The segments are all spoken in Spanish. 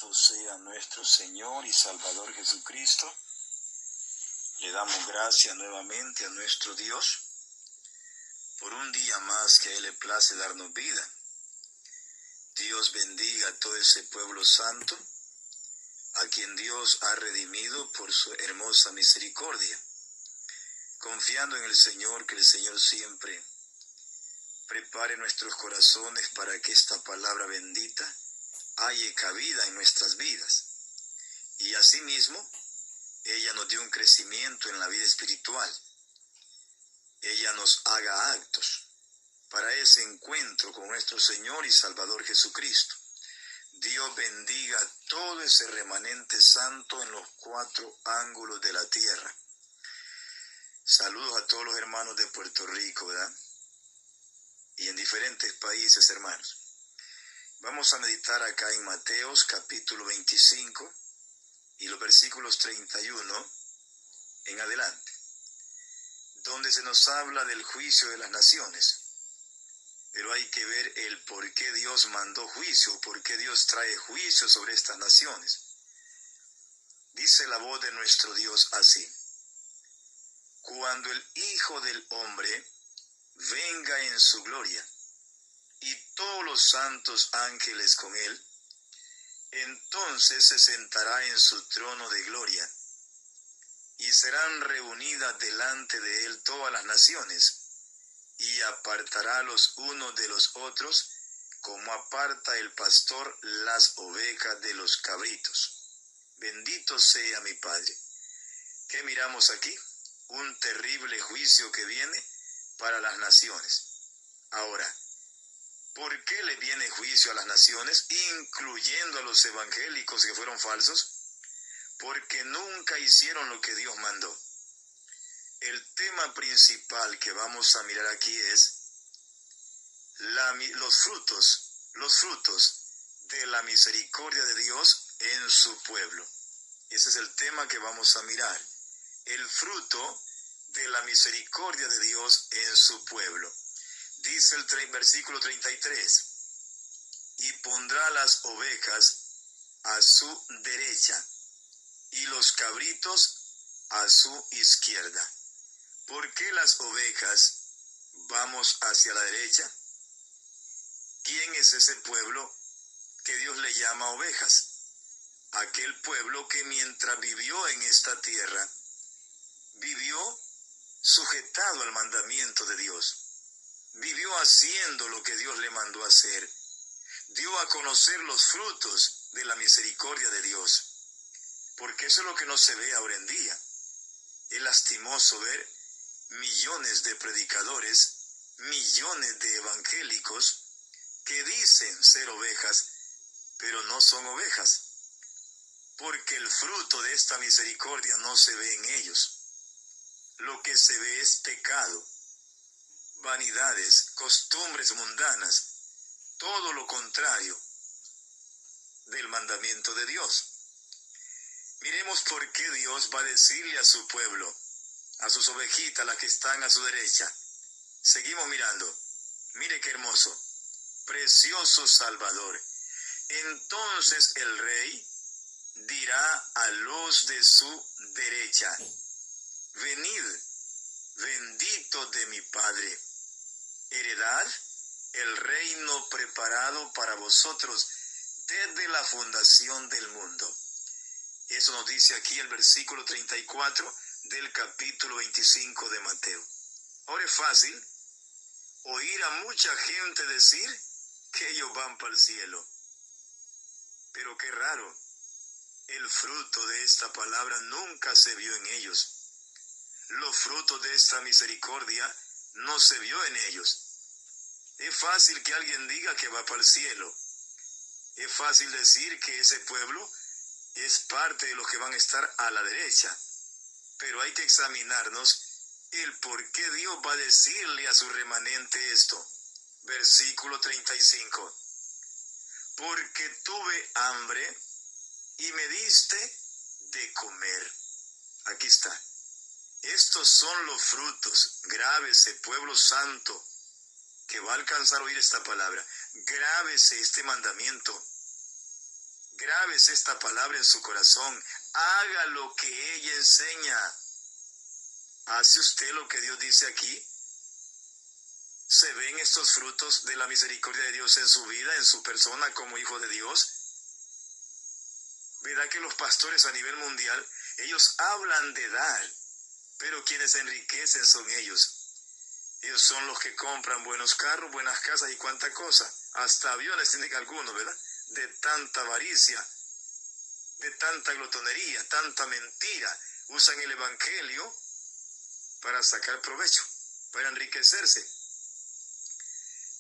Bendito sea nuestro Señor y Salvador Jesucristo. Le damos gracias nuevamente a nuestro Dios por un día más que a Él le place darnos vida. Dios bendiga a todo ese pueblo santo, a quien Dios ha redimido por su hermosa misericordia. Confiando en el Señor, que el Señor siempre prepare nuestros corazones para que esta palabra bendita haya cabida en nuestras vidas. Y asimismo, ella nos dio un crecimiento en la vida espiritual. Ella nos haga actos para ese encuentro con nuestro Señor y Salvador Jesucristo. Dios bendiga todo ese remanente santo en los 4 ángulos de la tierra. Saludos a todos los hermanos de Puerto Rico, ¿verdad? Y en diferentes países, hermanos. Vamos a meditar acá en Mateos capítulo 25 y los versículos 31 en adelante, donde se nos habla del juicio de las naciones. Pero hay que ver el por qué Dios mandó juicio, por qué Dios trae juicio sobre estas naciones. Dice la voz de nuestro Dios así: cuando el Hijo del Hombre venga en su gloria, y todos los santos ángeles con él, entonces se sentará en su trono de gloria, y serán reunidas delante de él todas las naciones, y apartará los unos de los otros, como aparta el pastor las ovejas de los cabritos. Bendito sea mi Padre. ¿Qué miramos aquí? Un terrible juicio que viene para las naciones. Ahora, ¿por qué le viene juicio a las naciones, incluyendo a los evangélicos que fueron falsos? Porque nunca hicieron lo que Dios mandó. El tema principal que vamos a mirar aquí es los frutos de la misericordia de Dios en su pueblo. Ese es el tema que vamos a mirar. El fruto de la misericordia de Dios en su pueblo. Dice el versículo 33, y pondrá las ovejas a su derecha y los cabritos a su izquierda. ¿Por qué las ovejas vamos hacia la derecha? ¿Quién es ese pueblo que Dios le llama ovejas? Aquel pueblo que mientras vivió en esta tierra, vivió sujetado al mandamiento de Dios. Vivió haciendo lo que Dios le mandó hacer. Dio a conocer los frutos de la misericordia de Dios. Porque eso es lo que no se ve ahora en día. Es lastimoso ver millones de predicadores, millones de evangélicos que dicen ser ovejas, pero no son ovejas. Porque el fruto de esta misericordia no se ve en ellos. Lo que se ve es pecado, vanidades, costumbres mundanas, todo lo contrario del mandamiento de Dios. Miremos por qué Dios va a decirle a su pueblo, a sus ovejitas, las que están a su derecha. Seguimos mirando. Mire qué hermoso, precioso Salvador. Entonces el rey dirá a los de su derecha: venid, bendito de mi Padre, heredad el reino preparado para vosotros desde la fundación del mundo. Eso nos dice aquí el versículo 34 del capítulo 25 de Mateo. Ahora es fácil oír a mucha gente decir que ellos van para el cielo. Pero qué raro, el fruto de esta palabra nunca se vio en ellos. Los frutos de esta misericordia no se vio en ellos. Es fácil que alguien diga que va para el cielo. Es fácil decir que ese pueblo es parte de los que van a estar a la derecha. Pero hay que examinarnos el por qué Dios va a decirle a su remanente esto. Versículo 35. Porque tuve hambre y me diste de comer. Aquí está. Estos son los frutos. Grábese, pueblo santo, que va a alcanzar a oír esta palabra. Grábese este mandamiento. Grábese esta palabra en su corazón. Haga lo que ella enseña. ¿Hace usted lo que Dios dice aquí? ¿Se ven estos frutos de la misericordia de Dios en su vida, en su persona como hijo de Dios? ¿Verdad que los pastores a nivel mundial, ellos hablan de dar, pero quienes se enriquecen son ellos? Ellos son los que compran buenos carros, buenas casas y cuánta cosa. Hasta aviones tienen algunos, ¿verdad? De tanta avaricia, de tanta glotonería, tanta mentira. Usan el evangelio para sacar provecho, para enriquecerse.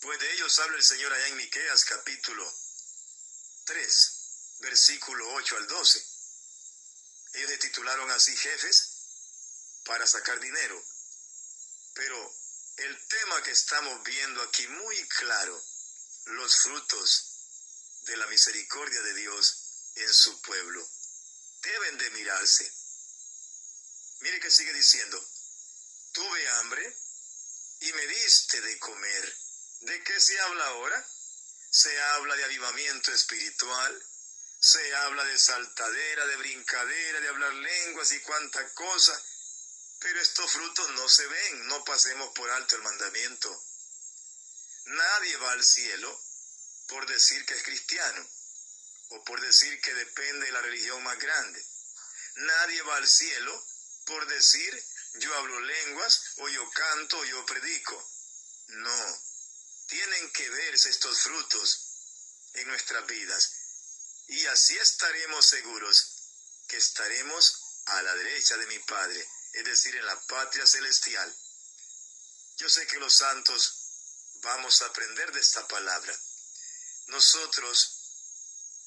Pues de ellos habla el Señor allá en Miqueas capítulo 3, versículo 8 al 12. Ellos se titularon así jefes para sacar dinero. Pero el tema que estamos viendo aquí muy claro, los frutos de la misericordia de Dios en su pueblo, deben de mirarse. Mire que sigue diciendo, tuve hambre y me diste de comer. ¿De qué se habla ahora? Se habla de avivamiento espiritual, se habla de saltadera, de brincadera, de hablar lenguas y cuánta cosa, pero estos frutos no se ven, no pasemos por alto el mandamiento. Nadie va al cielo por decir que es cristiano o por decir que depende de la religión más grande. Nadie va al cielo por decir yo hablo lenguas o yo canto o yo predico. No, tienen que verse estos frutos en nuestras vidas y así estaremos seguros que estaremos a la derecha de mi Padre, es decir, en la patria celestial. Yo sé que los santos vamos a aprender de esta palabra. Nosotros,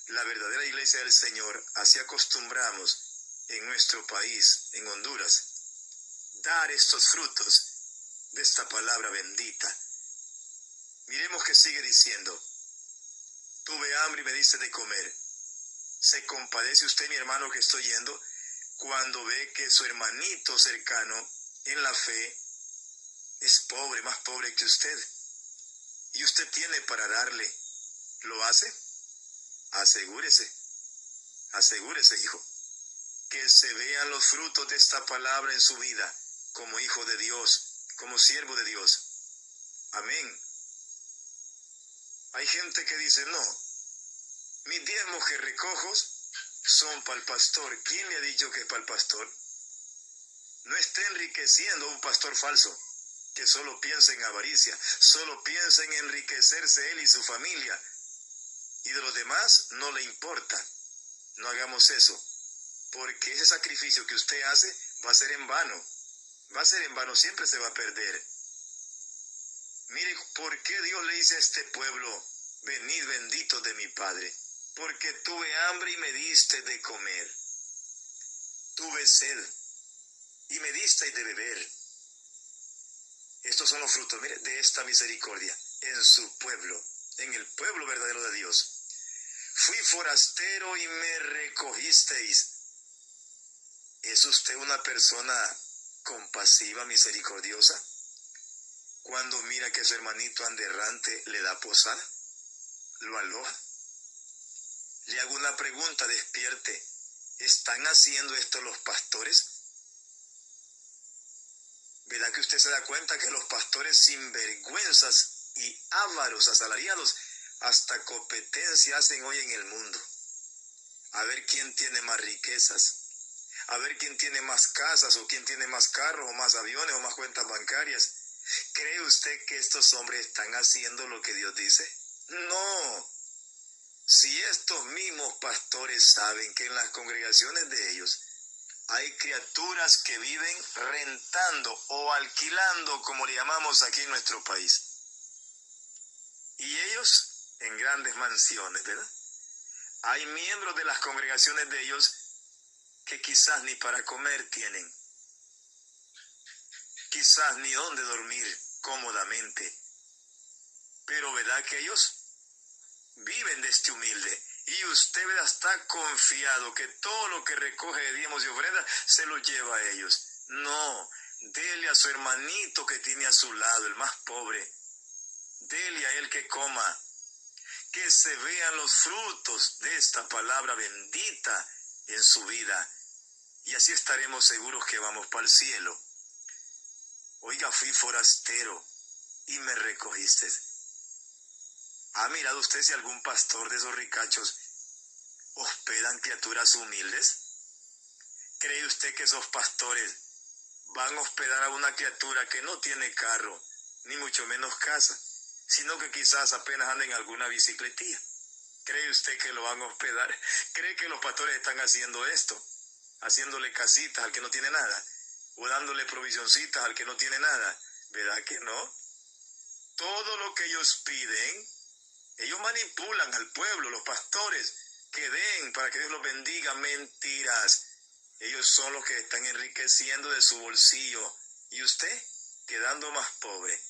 la verdadera iglesia del Señor, así acostumbramos en nuestro país, en Honduras, dar estos frutos de esta palabra bendita. Miremos que sigue diciendo, tuve hambre y me diste de comer. ¿Se compadece usted, mi hermano, que estoy yendo, cuando ve que su hermanito cercano en la fe es pobre, más pobre que usted? Y usted tiene para darle. ¿Lo hace? Asegúrese, asegúrese, hijo, que se vean los frutos de esta palabra en su vida, como hijo de Dios, como siervo de Dios. Amén. Hay gente que dice, no, mis diezmos que recojo son para el pastor. ¿Quién le ha dicho que es para el pastor? No esté enriqueciendo a un pastor falso, que solo piensa en avaricia, solo piensa en enriquecerse él y su familia, y de los demás no le importa. No hagamos eso, porque ese sacrificio que usted hace va a ser en vano. Va a ser en vano, siempre se va a perder. Mire, ¿por qué Dios le dice a este pueblo, venid benditos de mi Padre? Porque tuve hambre y me diste de comer. Tuve sed y me diste de beber. Estos son los frutos, mire, de esta misericordia en su pueblo, en el pueblo verdadero de Dios. Fui forastero y me recogisteis. ¿Es usted una persona compasiva, misericordiosa? Cuando mira que su hermanito anda errante, ¿le da posada? ¿Lo aloja? Le hago una pregunta, despierte. ¿Están haciendo esto los pastores? ¿Verdad que usted se da cuenta que los pastores sinvergüenzas y ávaros, asalariados, hasta competencia hacen hoy en el mundo? A ver quién tiene más riquezas, a ver quién tiene más casas, o quién tiene más carros, o más aviones, o más cuentas bancarias. ¿Cree usted que estos hombres están haciendo lo que Dios dice? No. Si estos mismos pastores saben que en las congregaciones de ellos hay criaturas que viven rentando o alquilando, como le llamamos aquí en nuestro país, y ellos en grandes mansiones, ¿verdad? Hay miembros de las congregaciones de ellos que quizás ni para comer tienen, quizás ni dónde dormir cómodamente, pero ¿verdad que ellos viven de este humilde? Y usted, ¿verdad?, está confiado que todo lo que recoge de diezmos y ofrendas se lo lleva a ellos. No, dele a su hermanito que tiene a su lado, el más pobre. Dele a él que coma, que se vean los frutos de esta palabra bendita en su vida. Y así estaremos seguros que vamos para el cielo. Oiga, fui forastero y me recogiste. ¿Ha mirado usted si algún pastor de esos ricachos hospedan criaturas humildes? ¿Cree usted que esos pastores van a hospedar a una criatura que no tiene carro, ni mucho menos casa, sino que quizás apenas anda en alguna bicicletilla? ¿Cree usted que lo van a hospedar? ¿Cree que los pastores están haciendo esto? Haciéndole casitas al que no tiene nada, o dándole provisioncitas al que no tiene nada. ¿Verdad que no? Todo lo que ellos piden, ellos manipulan al pueblo, los pastores, que den para que Dios los bendiga. Mentiras. Ellos son los que están enriqueciendo de su bolsillo, y usted quedando más pobre.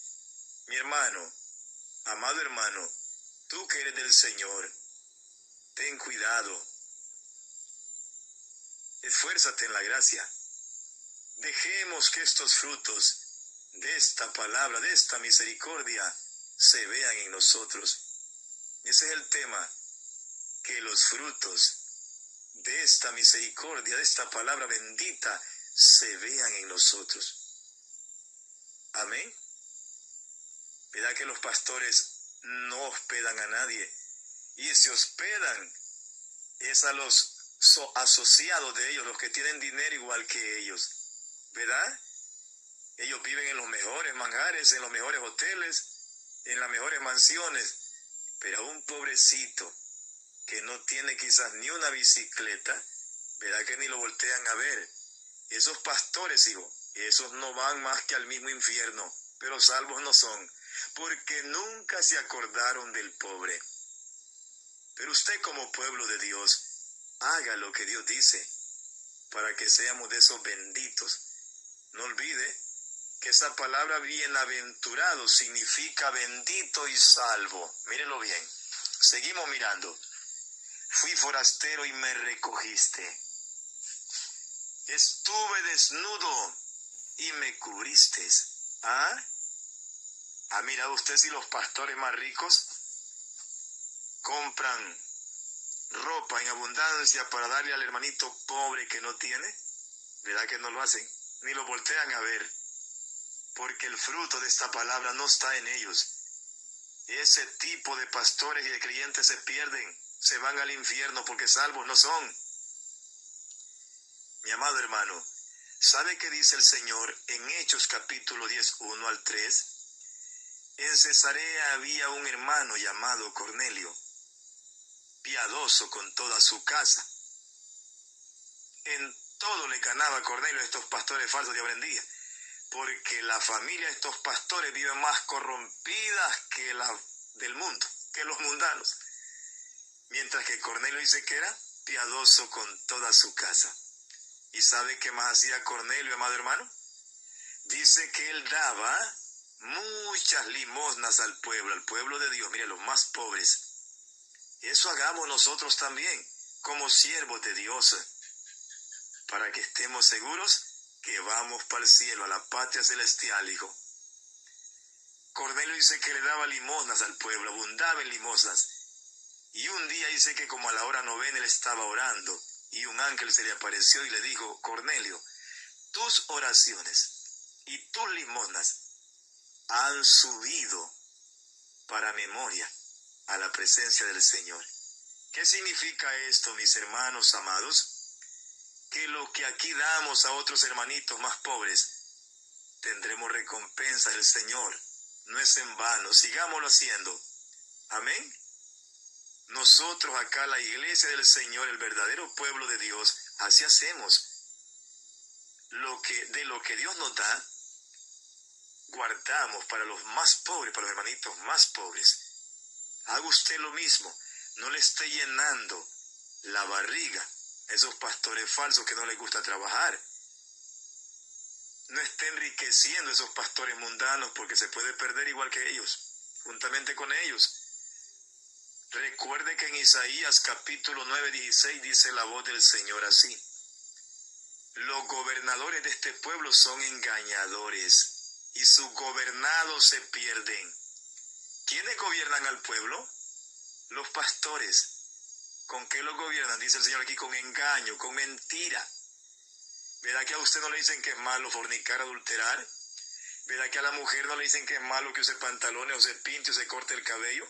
Mi hermano, amado hermano, tú que eres del Señor, ten cuidado. Esfuérzate en la gracia. Dejemos que estos frutos de esta palabra, de esta misericordia, se vean en nosotros. Ese es el tema, que los frutos de esta misericordia, de esta palabra bendita, se vean en nosotros. Amén. ¿Verdad que los pastores no hospedan a nadie? Y si hospedan, es a los asociados de ellos, los que tienen dinero igual que ellos. ¿Verdad? Ellos viven en los mejores manjares, en los mejores hoteles, en las mejores mansiones. Pero a un pobrecito que no tiene quizás ni una bicicleta, ¿verdad que ni lo voltean a ver? Esos pastores, hijo, esos no van más que al mismo infierno, pero salvos no son, porque nunca se acordaron del pobre. Pero usted, como pueblo de Dios, haga lo que Dios dice, para que seamos de esos benditos. No olvide que esa palabra bienaventurado significa bendito y salvo. Mírelo bien. Seguimos mirando. Fui forastero y me recogiste. Estuve desnudo y me cubriste. ¿Ha mirado usted si los pastores más ricos compran ropa en abundancia para darle al hermanito pobre que no tiene? ¿Verdad que no lo hacen? Ni lo voltean a ver, porque el fruto de esta palabra no está en ellos. Ese tipo de pastores y de creyentes se pierden, se van al infierno porque salvos no son. Mi amado hermano, ¿sabe qué dice el Señor en Hechos capítulo 10, 1 al 3? En Cesarea había un hermano llamado Cornelio, piadoso con toda su casa. En todo le ganaba Cornelio a estos pastores falsos de hoy en día, porque la familia de estos pastores vive más corrompidas que la del mundo, que los mundanos. Mientras que Cornelio dice que era piadoso con toda su casa. ¿Y sabe qué más hacía Cornelio, amado hermano? Dice que él daba muchas limosnas al pueblo de Dios, mire, los más pobres. Eso hagamos nosotros también, como siervos de Dios, para que estemos seguros que vamos para el cielo, a la patria celestial, hijo. Cornelio dice que le daba limosnas al pueblo, abundaba en limosnas. Y un día dice que como a la hora 9 él estaba orando, y un ángel se le apareció y le dijo: Cornelio, tus oraciones y tus limosnas han subido para memoria a la presencia del Señor. ¿Qué significa esto, mis hermanos amados? Que lo que aquí damos a otros hermanitos más pobres, tendremos recompensa del Señor. No es en vano, sigámoslo haciendo. Amén. Nosotros acá, la iglesia del Señor, el verdadero pueblo de Dios, así hacemos. De lo que Dios nos da, guardamos para los más pobres, para los hermanitos más pobres. Haga usted lo mismo, no le esté llenando la barriga a esos pastores falsos que no les gusta trabajar. No esté enriqueciendo a esos pastores mundanos, porque se puede perder igual que ellos, juntamente con ellos. Recuerde que en Isaías capítulo 9, 16 dice la voz del Señor así: los gobernadores de este pueblo son engañadores, y sus gobernados se pierden. ¿Quiénes gobiernan al pueblo? Los pastores, ¿con qué los gobiernan? Dice el Señor aquí, con engaño, con mentira. ¿Verdad que a usted no le dicen que es malo fornicar, adulterar? ¿Verdad que a la mujer no le dicen que es malo que use pantalones o se pinte o se corte el cabello?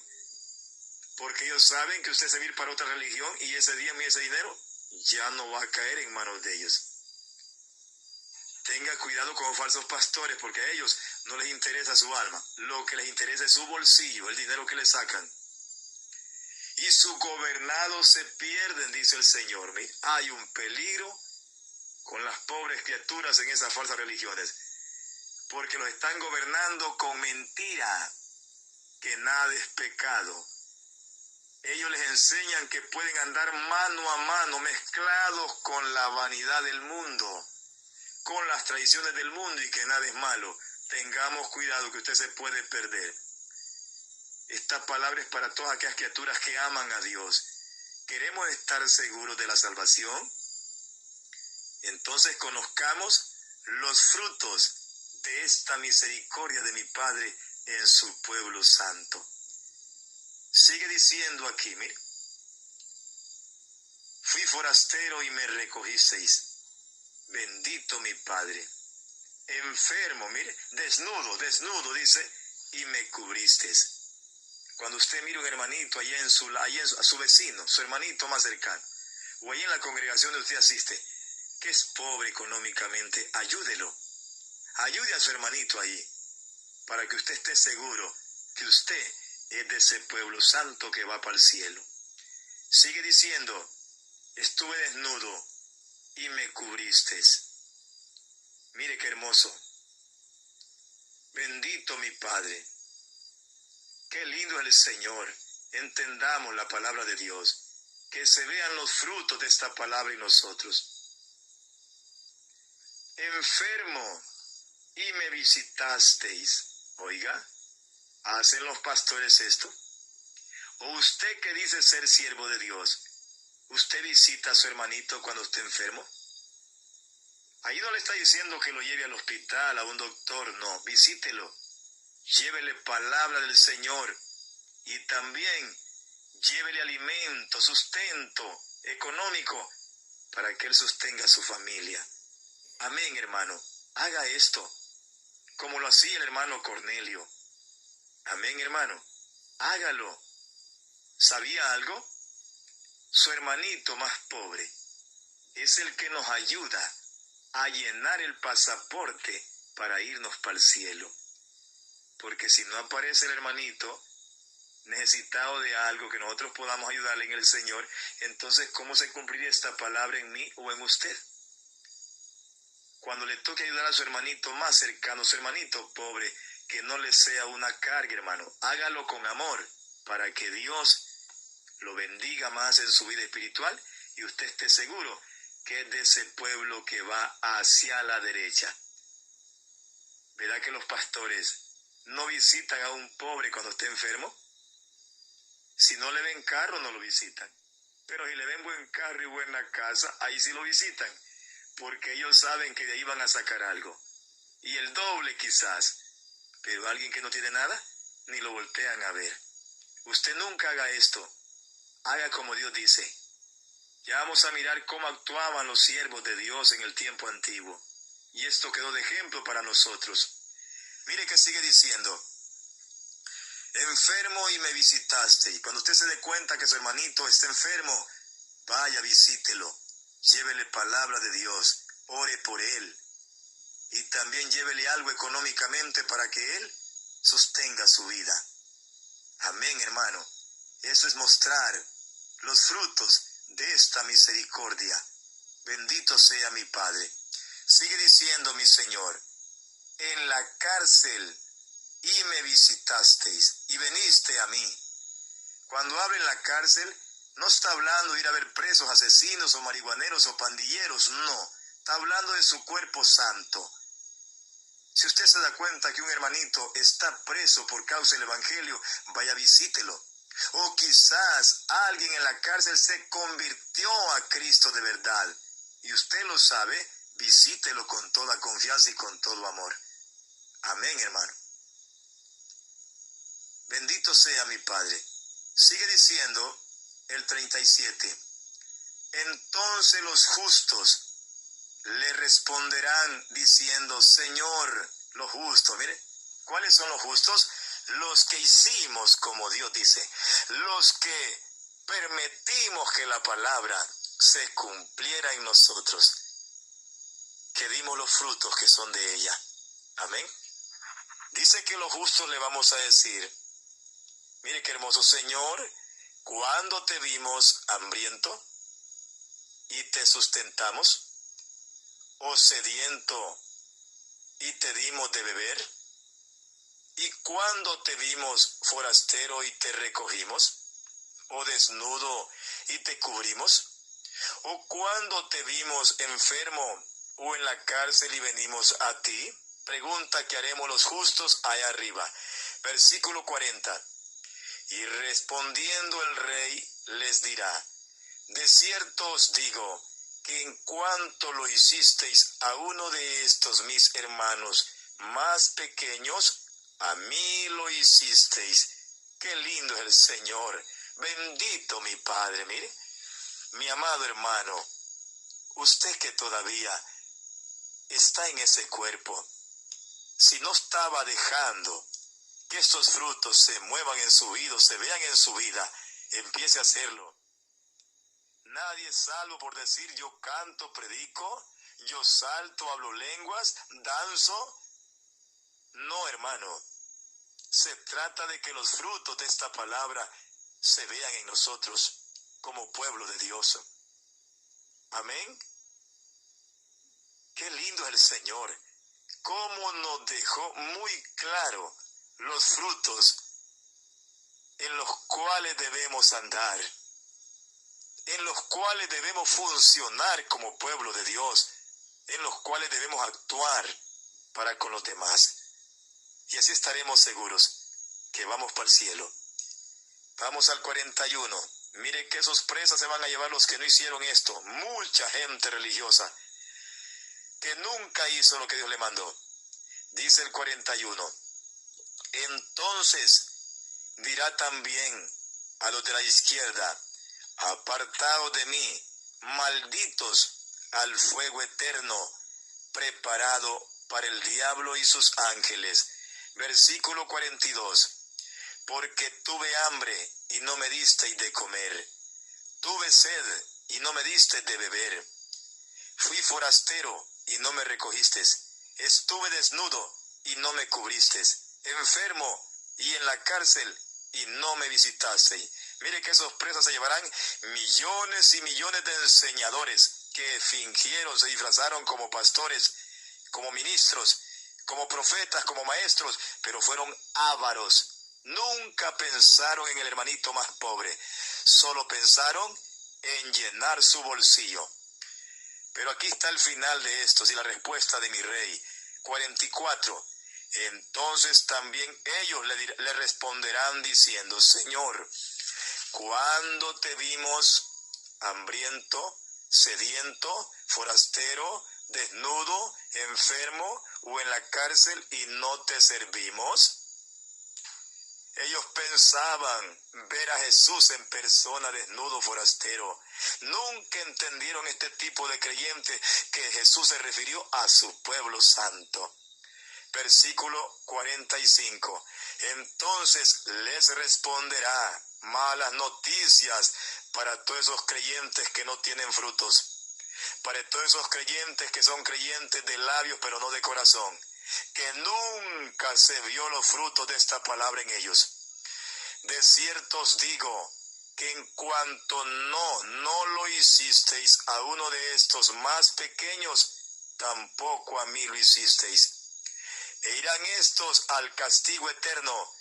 Porque ellos saben que usted se va a ir para otra religión y ese día y ese dinero ya no va a caer en manos de ellos. Tenga cuidado con los falsos pastores, porque a ellos no les interesa su alma. Lo que les interesa es su bolsillo, el dinero que le sacan. Y sus gobernados se pierden, dice el Señor. Mira, hay un peligro con las pobres criaturas en esas falsas religiones, porque los están gobernando con mentira, que nada es pecado. Ellos les enseñan que pueden andar mano a mano, mezclados con la vanidad del mundo, con las tradiciones del mundo, y que nada es malo. Tengamos cuidado, que usted se puede perder. Esta palabra es para todas aquellas criaturas que aman a Dios. ¿Queremos estar seguros de la salvación? Entonces conozcamos los frutos de esta misericordia de mi Padre en su pueblo santo. Sigue diciendo aquí, mire. Fui forastero y me recogisteis. Bendito mi Padre. Enfermo, mire, desnudo, dice, y me cubristeis. Cuando usted mira un hermanito allá a su vecino, su hermanito más cercano, o allá en la congregación donde usted asiste, que es pobre económicamente, ayúdelo. Ayude a su hermanito ahí, para que usted esté seguro que usted es de ese pueblo santo que va para el cielo. Sigue diciendo, estuve desnudo y me cubristeis. Mire qué hermoso. Bendito mi Padre. Qué lindo es el Señor. Entendamos la palabra de Dios. Que se vean los frutos de esta palabra en nosotros. Enfermo y me visitasteis. Oiga, ¿hacen los pastores esto? ¿O usted que dice ser siervo de Dios, usted visita a su hermanito cuando esté enfermo? Ahí no le está diciendo que lo lleve al hospital, a un doctor, no, visítelo. Llévele palabra del Señor y también llévele alimento, sustento económico para que él sostenga a su familia. Amén, hermano. Haga esto como lo hacía el hermano Cornelio. Amén, hermano. Hágalo. ¿Sabía algo? Su hermanito más pobre es el que nos ayuda a llenar el pasaporte para irnos para el cielo. Porque si no aparece el hermanito necesitado de algo que nosotros podamos ayudarle en el Señor, entonces ¿cómo se cumpliría esta palabra en mí o en usted? Cuando le toque ayudar a su hermanito más cercano, su hermanito pobre, que no le sea una carga, hermano. Hágalo con amor para que Dios lo bendiga más en su vida espiritual y usted esté seguro que es de ese pueblo que va hacia la derecha. ¿Verdad que los pastores no visitan a un pobre cuando esté enfermo? Si no le ven carro, no lo visitan. Pero si le ven buen carro y buena casa, ahí sí lo visitan. Porque ellos saben que de ahí van a sacar algo. Y el doble quizás. Pero alguien que no tiene nada, ni lo voltean a ver. Usted nunca haga esto. Haga como Dios dice. Ya vamos a mirar cómo actuaban los siervos de Dios en el tiempo antiguo. Y esto quedó de ejemplo para nosotros. Mire que sigue diciendo. Enfermo y me visitaste. Y cuando usted se dé cuenta que su hermanito está enfermo, vaya, visítelo. Llévele palabra de Dios. Ore por él. Y también llévele algo económicamente para que él sostenga su vida. Amén, hermano. Eso es mostrar los frutos de esta misericordia. Bendito sea mi Padre. Sigue diciendo mi Señor, en la cárcel y me visitasteis y veniste a mí. Cuando habla en la cárcel, no está hablando de ir a ver presos, asesinos o marihuaneros o pandilleros, no. Está hablando de su cuerpo santo. Si usted se da cuenta que un hermanito está preso por causa del Evangelio, vaya, visítelo. O quizás alguien en la cárcel se convirtió a Cristo de verdad. Y usted lo sabe, visítelo con toda confianza y con todo amor. Amén, hermano. Bendito sea mi Padre. Sigue diciendo el 37. Entonces los justos le responderán diciendo, Señor, los justos, mire, ¿cuáles son los justos? Los que hicimos como Dios dice, los que permitimos que la palabra se cumpliera en nosotros, que dimos los frutos que son de ella. Amén. Dice que los justos le vamos a decir, mire qué hermoso, Señor, ¿cuándo te vimos hambriento y te sustentamos? ¿O sediento y te dimos de beber? ¿Y cuándo te vimos forastero y te recogimos? ¿O desnudo y te cubrimos? ¿O cuándo te vimos enfermo o en la cárcel y venimos a ti? Pregunta que haremos los justos allá arriba. Versículo 40. Y respondiendo el rey les dirá, de cierto os digo, que en cuanto lo hicisteis a uno de estos mis hermanos más pequeños, a mí lo hicisteis. Qué lindo es el Señor. Bendito mi Padre. Mire, mi amado hermano, usted que todavía está en ese cuerpo, si no estaba dejando que estos frutos se muevan en su vida, se vean en su vida, empiece a hacerlo. Nadie es salvo por decir yo canto, predico, yo salto, hablo lenguas, danzo. No, hermano. Se trata de que los frutos de esta palabra se vean en nosotros como pueblo de Dios. Amén. Qué lindo es el Señor. Cómo nos dejó muy claro los frutos en los cuales debemos andar, en los cuales debemos funcionar como pueblo de Dios, en los cuales debemos actuar para con los demás. Y así estaremos seguros que vamos para el cielo. Vamos al 41. Mire qué sorpresa se van a llevar los que no hicieron esto. Mucha gente religiosa que nunca hizo lo que Dios le mandó. Dice el 41. Entonces dirá también a los de la izquierda, apartados de mí, malditos, al fuego eterno, preparado para el diablo y sus ángeles. Versículo 42. Porque tuve hambre y no me disteis de comer, tuve sed y no me disteis de beber, fui forastero y no me recogisteis, estuve desnudo y no me cubristeis, enfermo y en la cárcel y no me visitasteis. Mire qué sorpresa se llevarán millones y millones de enseñadores que fingieron, se disfrazaron como pastores, como ministros, como profetas, como maestros, pero fueron ávaros. Nunca pensaron en el hermanito más pobre, solo pensaron en llenar su bolsillo. Pero aquí está el final de estos y la respuesta de mi rey. 44. Entonces también ellos le responderán diciendo, Señor, ¿cuándo te vimos hambriento, sediento, forastero, desnudo, enfermo o en la cárcel y no te servimos? Ellos pensaban ver a Jesús en persona, desnudo, forastero. Nunca entendieron este tipo de creyentes que Jesús se refirió a su pueblo santo. Versículo 45. Entonces les responderá malas noticias para todos esos creyentes que no tienen frutos, para todos esos creyentes que son creyentes de labios pero no de corazón, que nunca se vio los frutos de esta palabra en ellos. De cierto os digo que en cuanto no lo hicisteis a uno de estos más pequeños, tampoco a mí lo hicisteis. E irán estos al castigo eterno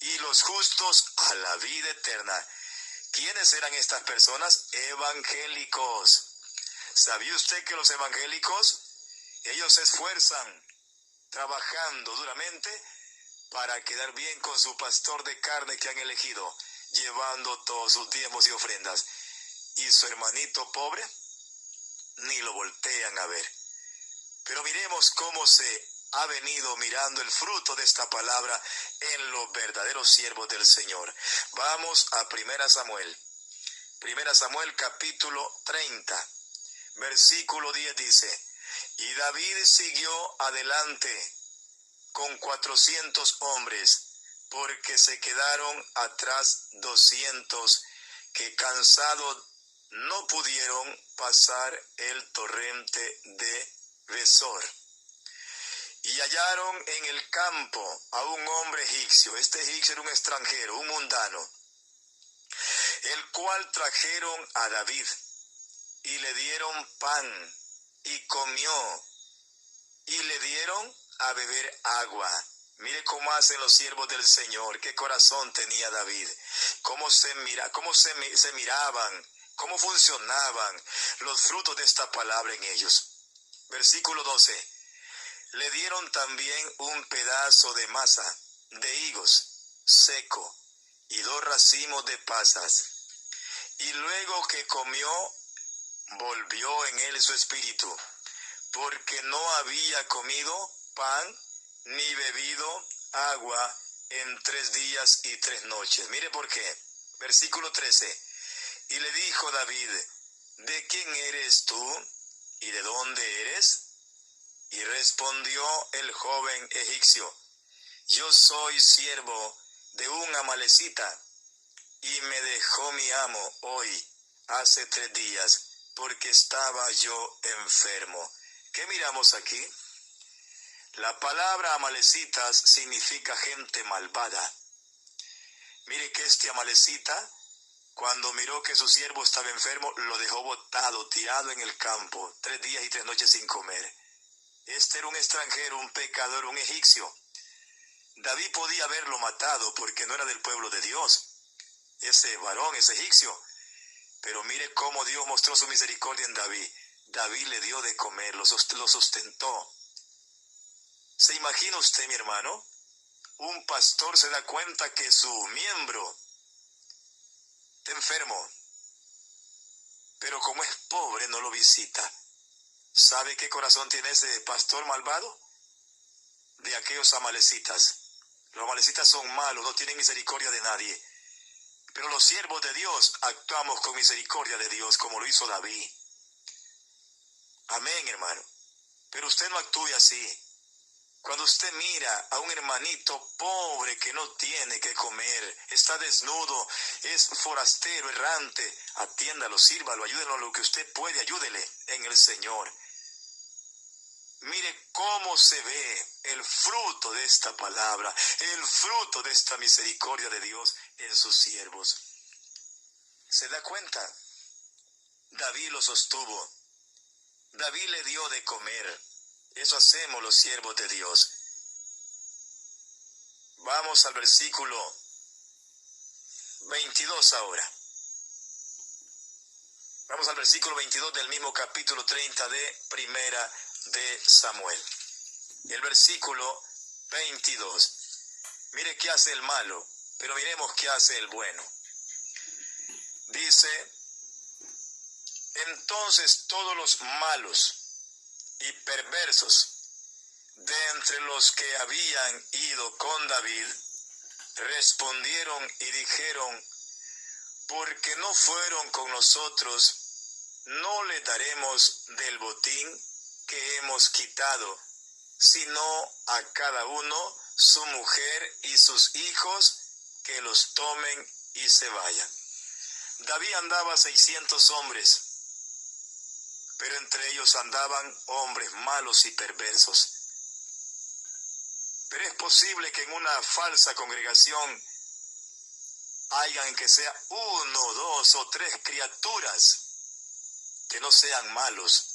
y los justos a la vida eterna. ¿Quiénes eran estas personas? Evangélicos. ¿Sabía usted que los evangélicos, ellos se esfuerzan trabajando duramente para quedar bien con su pastor de carne que han elegido, llevando todos sus diezmos y ofrendas? Y su hermanito pobre, ni lo voltean a ver. Pero miremos cómo se ha venido mirando el fruto de esta palabra en los verdaderos siervos del Señor. Vamos a 1 Samuel. 1 Samuel capítulo 30, versículo 10 dice: y David siguió adelante con 400 hombres, porque se quedaron atrás 200 que cansados no pudieron pasar el torrente de Besor. Y hallaron en el campo a un hombre egipcio. Este egipcio era un extranjero, un mundano, el cual trajeron a David y le dieron pan y comió y le dieron a beber agua. Mire cómo hacen los siervos del Señor, qué corazón tenía David, cómo se miraban, cómo funcionaban los frutos de esta palabra en ellos. Versículo 12. Le dieron también un pedazo de masa de higos seco y 2 racimos de pasas. Y luego que comió, volvió en él su espíritu, porque no había comido pan ni bebido agua en 3 días y 3 noches. Mire por qué. Versículo 13. Y le dijo David: ¿de quién eres tú y de dónde eres? Y respondió el joven egipcio: yo soy siervo de un amalecita, y me dejó mi amo hoy, hace 3 días, porque estaba yo enfermo. ¿Qué miramos aquí? La palabra amalecitas significa gente malvada. Mire que este amalecita, cuando miró que su siervo estaba enfermo, lo dejó botado, tirado en el campo, 3 días y 3 noches sin comer. Este era un extranjero, un pecador, un egipcio. David podía haberlo matado porque no era del pueblo de Dios, ese varón, ese egipcio. Pero mire cómo Dios mostró su misericordia en David. David le dio de comer, lo sustentó. ¿Se imagina usted, mi hermano? Un pastor se da cuenta que su miembro está enfermo, pero como es pobre no lo visita. ¿Sabe qué corazón tiene ese pastor malvado? De aquellos amalecitas. Los amalecitas son malos, no tienen misericordia de nadie. Pero los siervos de Dios actuamos con misericordia de Dios, como lo hizo David. Amén, hermano. Pero usted no actúe así. Cuando usted mira a un hermanito pobre que no tiene que comer, está desnudo, es forastero, errante, atiéndalo, sírvalo, ayúdelo a lo que usted puede, ayúdele en el Señor. Mire cómo se ve el fruto de esta palabra, el fruto de esta misericordia de Dios en sus siervos. ¿Se da cuenta? David lo sostuvo. David le dio de comer. Eso hacemos los siervos de Dios. Vamos al versículo 22 ahora. Vamos al versículo 22 del mismo capítulo 30 de Primera de Samuel. El versículo 22. Mire qué hace el malo, pero miremos qué hace el bueno. Dice: entonces todos los malos y perversos de entre los que habían ido con David respondieron y dijeron: porque no fueron con nosotros, no le daremos del botín que hemos quitado, sino a cada uno su mujer y sus hijos, que los tomen y se vayan. David andaba 600 hombres, pero entre ellos andaban hombres malos y perversos. Pero es posible que en una falsa congregación hayan que sea 1, 2 o 3 criaturas que no sean malos,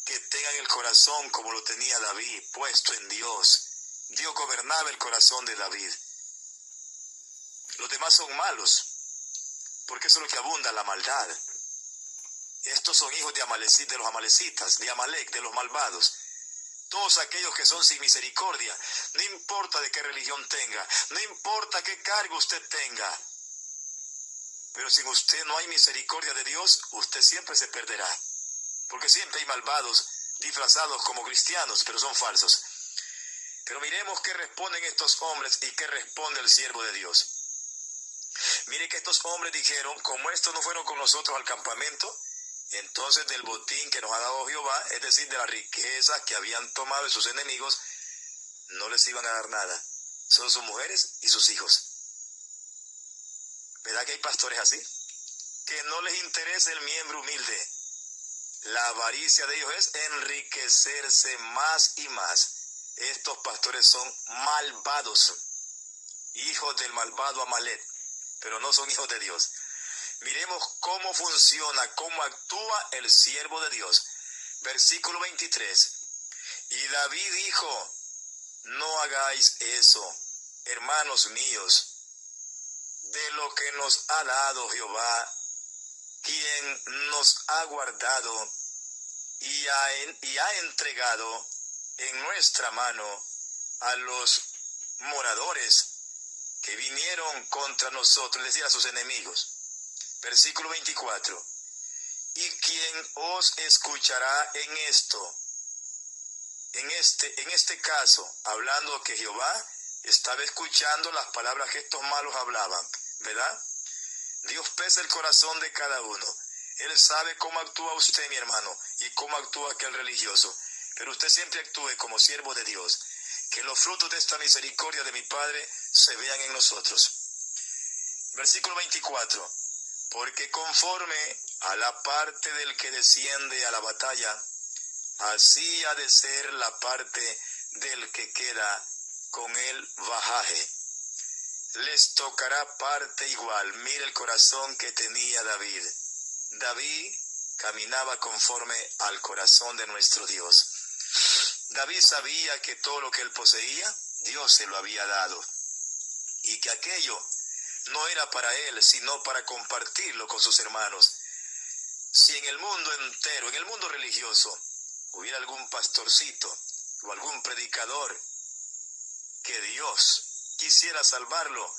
que tengan el corazón como lo tenía David, puesto en Dios. Dios gobernaba el corazón de David. Los demás son malos, porque eso es lo que abunda, la maldad. Estos son hijos de los amalecitas, de Amalek, de los malvados. Todos aquellos que son sin misericordia, no importa de qué religión tenga, no importa qué cargo usted tenga, pero sin usted no hay misericordia de Dios, usted siempre se perderá. Porque siempre hay malvados disfrazados como cristianos, pero son falsos. Pero miremos qué responden estos hombres y qué responde el siervo de Dios. Mire que estos hombres dijeron, como estos no fueron con nosotros al campamento, entonces del botín que nos ha dado Jehová, es decir, de las riquezas que habían tomado de sus enemigos, no les iban a dar nada. Son sus mujeres y sus hijos. ¿Verdad que hay pastores así? Que no les interesa el miembro humilde. La avaricia de ellos es enriquecerse más y más. Estos pastores son malvados, hijos del malvado Amalek, pero no son hijos de Dios. Miremos cómo funciona, cómo actúa el siervo de Dios. Versículo 23. Y David dijo, no hagáis eso, hermanos míos, de lo que nos ha dado Jehová, quien nos ha guardado y ha entregado en nuestra mano a los moradores que vinieron contra nosotros, es decir, a sus enemigos. Versículo 24. ¿Y quién os escuchará en esto? En este caso, hablando que Jehová estaba escuchando las palabras que estos malos hablaban, ¿verdad? Dios pesa el corazón de cada uno. Él sabe cómo actúa usted, mi hermano, y cómo actúa aquel religioso. Pero usted siempre actúe como siervo de Dios. Que los frutos de esta misericordia de mi Padre se vean en nosotros. Versículo 24. Porque conforme a la parte del que desciende a la batalla, así ha de ser la parte del que queda con el bajaje. Les tocará parte igual. Mire el corazón que tenía David. David caminaba conforme al corazón de nuestro Dios. David sabía que todo lo que él poseía, Dios se lo había dado. Y que aquello no era para él, sino para compartirlo con sus hermanos. Si en el mundo entero, en el mundo religioso, hubiera algún pastorcito o algún predicador que Dios quisiera salvarlo,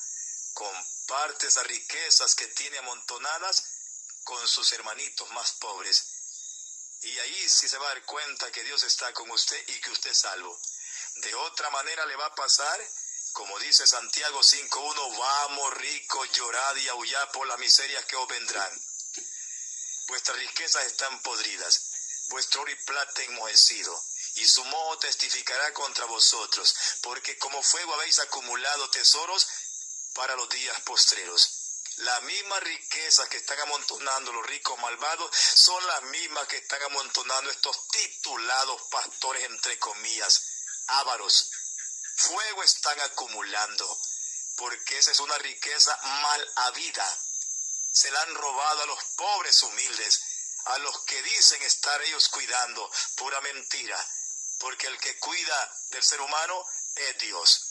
comparte esas riquezas que tiene amontonadas con sus hermanitos más pobres. Y ahí sí se va a dar cuenta que Dios está con usted y que usted es salvo. De otra manera le va a pasar, como dice Santiago 5:1, vamos ricos, llorad y aullad por las miserias que os vendrán. Vuestras riquezas están podridas, vuestro oro y plata enmojecido, y su moho testificará contra vosotros, porque como fuego habéis acumulado tesoros para los días postreros. Las mismas riquezas que están amontonando los ricos malvados son las mismas que están amontonando estos titulados pastores, entre comillas, ávaros. Fuego están acumulando, porque esa es una riqueza mal habida. Se la han robado a los pobres humildes, a los que dicen estar ellos cuidando, pura mentira, porque el que cuida del ser humano es Dios.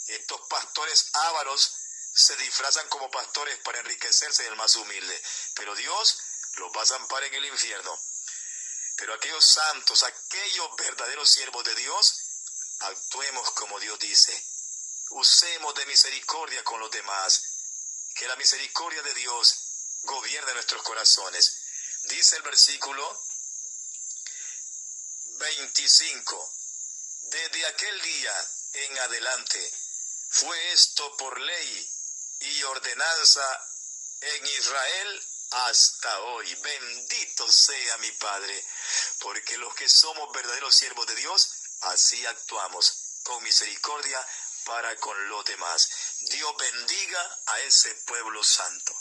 Estos pastores ávaros se disfrazan como pastores para enriquecerse del más humilde, pero Dios los va a zampar en el infierno. Pero aquellos santos, aquellos verdaderos siervos de Dios, actuemos como Dios dice. Usemos de misericordia con los demás. Que la misericordia de Dios gobierne nuestros corazones. Dice el versículo 25. Desde aquel día en adelante fue esto por ley y ordenanza en Israel hasta hoy. Bendito sea mi Padre, porque los que somos verdaderos siervos de Dios, así actuamos, con misericordia para con los demás. Dios bendiga a ese pueblo santo.